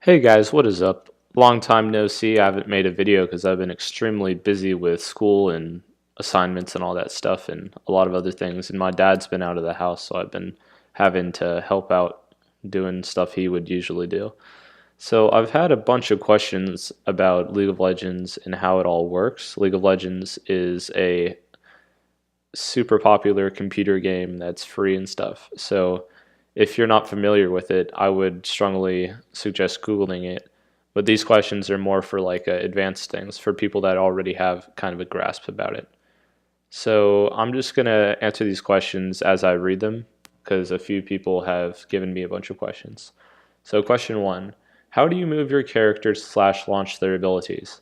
Hey guys, what is up? Long time no see. I haven't made a video because I've been extremely busy with school and assignments and all that stuff and a lot of other things. And my dad's been out of the house, so I've been having to help out doing stuff he would usually do. So I've had a bunch of questions about League of Legends and how it all works. League of Legends is a super popular computer game that's free and stuff. So if you're not familiar with it, I would strongly suggest Googling it. But these questions are more for like advanced things for people that already have kind of a grasp about it. So I'm just going to answer these questions as I read them because a few people have given me a bunch of questions. So question one, how do you move your characters slash launch their abilities?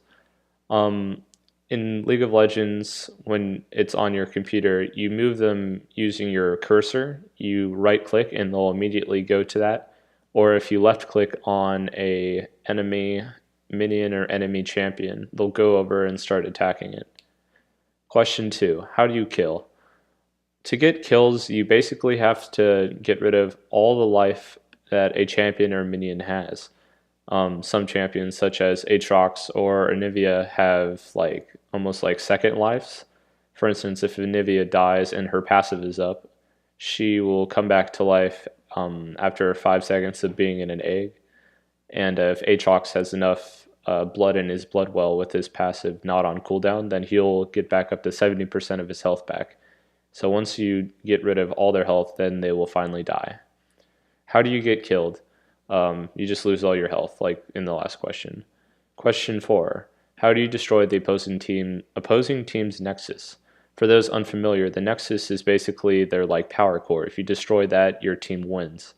Um, in League of Legends, when it's on your computer, you move them using your cursor. You right click and they'll immediately go to that. Or if you left click on a enemy minion or enemy champion, they'll go over and start attacking it. Question two, how do you kill? To get kills, you basically have to get rid of all the life that a champion or minion has. Some champions, such as Aatrox or Anivia, have like almost like second lives. For instance, if Anivia dies and her passive is up, she will come back to life after 5 seconds of being in an egg. And if Aatrox has enough blood in his blood well with his passive not on cooldown, then he'll get back up to 70% of his health back. So once you get rid of all their health, then they will finally die. How do you get killed? You just lose all your health, like in the last question. Question four: how do you destroy the opposing team's nexus? For those unfamiliar, the nexus is basically their like power core. If you destroy that, your team wins.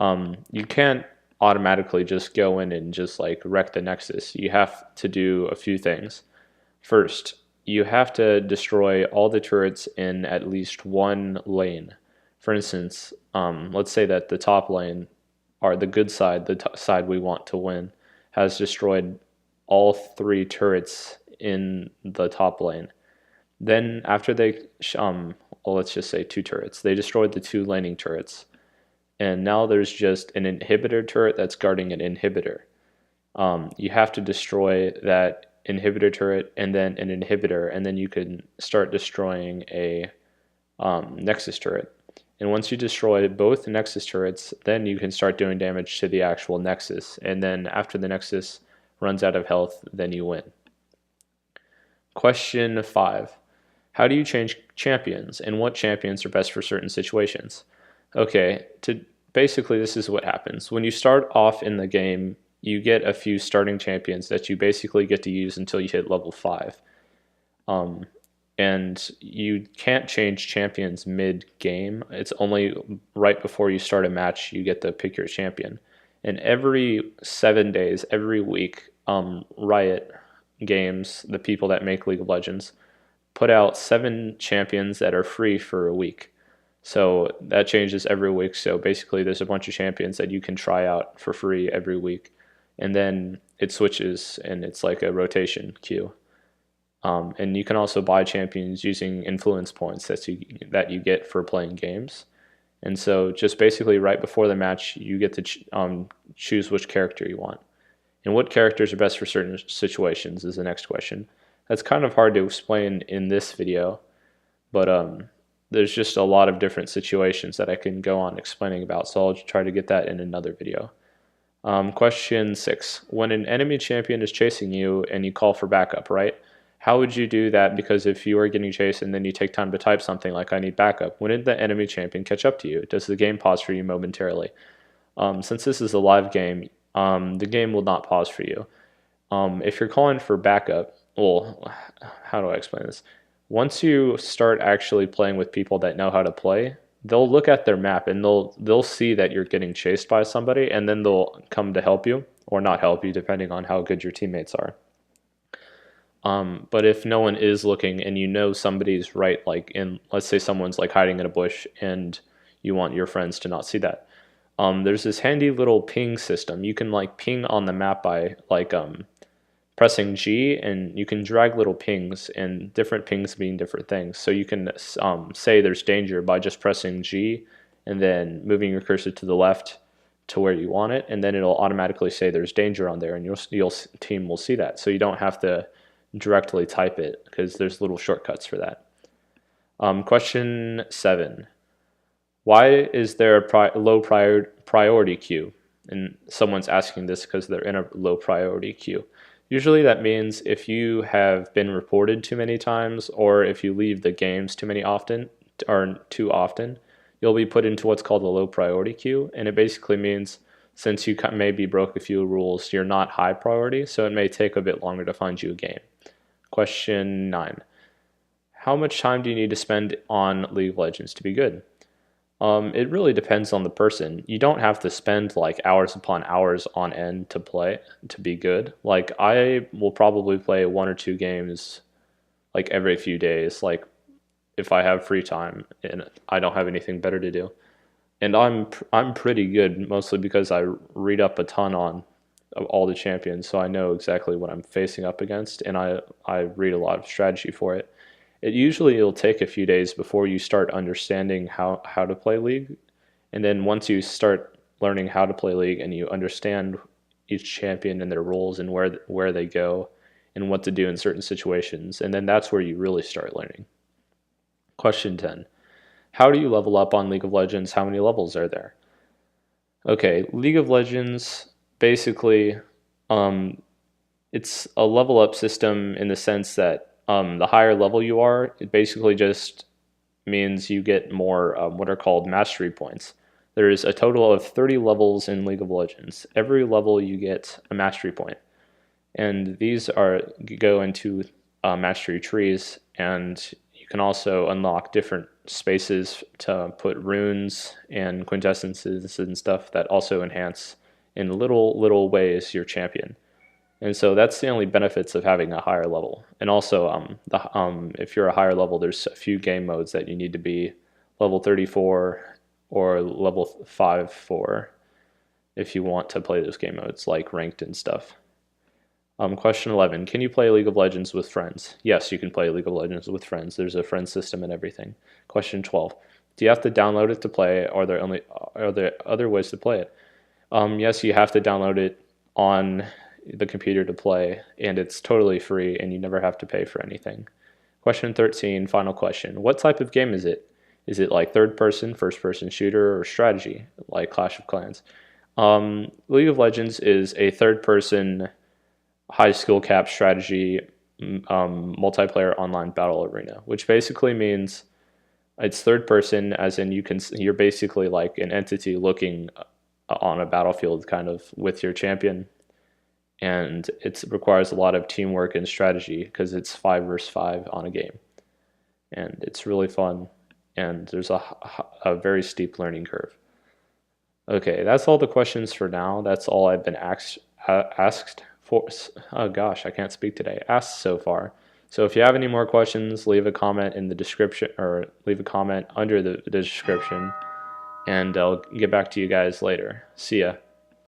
You can't automatically just go in and just like wreck the nexus. You have to do a few things. First, you have to destroy all the turrets in at least one lane. For instance, let's say that the top lane, or the good side, the side we want to win, has destroyed all three turrets in the top lane. Then after well, let's just say two turrets, they destroyed the two laning turrets, and now there's just an inhibitor turret that's guarding an inhibitor. You have to destroy that inhibitor turret and then an inhibitor, and then you can start destroying a nexus turret. And once you destroy both nexus turrets, then you can start doing damage to the actual nexus. And then after the nexus runs out of health, then you win. Question five: how do you change champions, and what champions are best for certain situations? Okay, basically this is what happens. When you start off in the game, you get a few starting champions that you basically get to use until you hit level 5. Um, and you can't change champions mid-game. It's only right before you start a match you get to pick your champion. And every 7 days, every week, Riot Games, the people that make League of Legends, put out 7 champions that are free for a week. So that changes every week. So basically there's a bunch of champions that you can try out for free every week. And then it switches and it's like a rotation queue. And you can also buy champions using influence points that you get for playing games. And so just basically right before the match, you get to choose which character you want. And what characters are best for certain situations is the next question. That's kind of hard to explain in this video, but there's just a lot of different situations that I can go on explaining about, so I'll try to get that in another video. Question 6. When an enemy champion is chasing you and you call for backup, right? How would you do that? Because if you are getting chased and then you take time to type something like I need backup, when did the enemy champion catch up to you? Does the game pause for you momentarily? Since this is a live game, the game will not pause for you. If you're calling for backup, well, how do I explain this? Once you start actually playing with people that know how to play, they'll look at their map and they'll see that you're getting chased by somebody, and then they'll come to help you or not help you depending on how good your teammates are. But if no one is looking and you know somebody's right, like let's say someone's like hiding in a bush and you want your friends to not see that, there's this handy little ping system. You can like ping on the map by like pressing G, and you can drag little pings, and different pings mean different things. So you can say there's danger by just pressing G and then moving your cursor to the left to where you want it, and then it'll automatically say there's danger on there, and your team will see that. So you don't have to directly type it because there's little shortcuts for that. Question 7. Why is there a low priority queue? And someone's asking this because they're in a low priority queue. Usually that means if you have been reported too many times, or if you leave the games too often, you'll be put into what's called a low priority queue. And it basically means since you maybe broke a few rules, you're not high priority, so it may take a bit longer to find you a game. Question 9. How much time do you need to spend on League of Legends to be good? It really depends on the person. You don't have to spend like hours upon hours on end to play to be good. Like I will probably play 1 or 2 games like every few days, like if I have free time and I don't have anything better to do. And I'm pretty good mostly because I read up a ton on all the champions, so I know exactly what I'm facing up against, and I read a lot of strategy for it. It'll take a few days before you start understanding how to play League. And then once you start learning how to play League and you understand each champion and their roles and where they go and what to do in certain situations, and then that's where you really start learning. Question 10. How do you level up on League of Legends? How many levels are there? Okay, League of Legends, basically, it's a level up system in the sense that the higher level you are, it basically just means you get more what are called mastery points. There is a total of 30 levels in League of Legends. Every level you get a mastery point, and these go into mastery trees, and you can also unlock different spaces to put runes and quintessences and stuff that also enhance in little ways your champion. And so that's the only benefits of having a higher level. And also, if you're a higher level, there's a few game modes that you need to be level 34 or level 5 for if you want to play those game modes, like ranked and stuff. Question 11. Can you play League of Legends with friends? Yes, you can play League of Legends with friends. There's a friend system and everything. Question 12. Do you have to download it to play, or are there other ways to play it? Yes, you have to download it on the computer to play, and it's totally free, and you never have to pay for anything. Question 13, final question. What type of game is it? Is it like third person, first person shooter, or strategy, like Clash of Clans? League of Legends is a third person, high skill cap strategy, multiplayer online battle arena, which basically means it's third person, as in you're basically like an entity looking on a battlefield kind of with your champion, and it requires a lot of teamwork and strategy because it's 5 versus 5 on a game, and it's really fun, and there's a very steep learning curve. Okay, that's all the questions for now. That's all I've been asked for. Oh gosh, I can't speak today. Asked so far. So if you have any more questions, leave a comment in the description, or leave a comment under the description, and I'll get back to you guys later. See ya.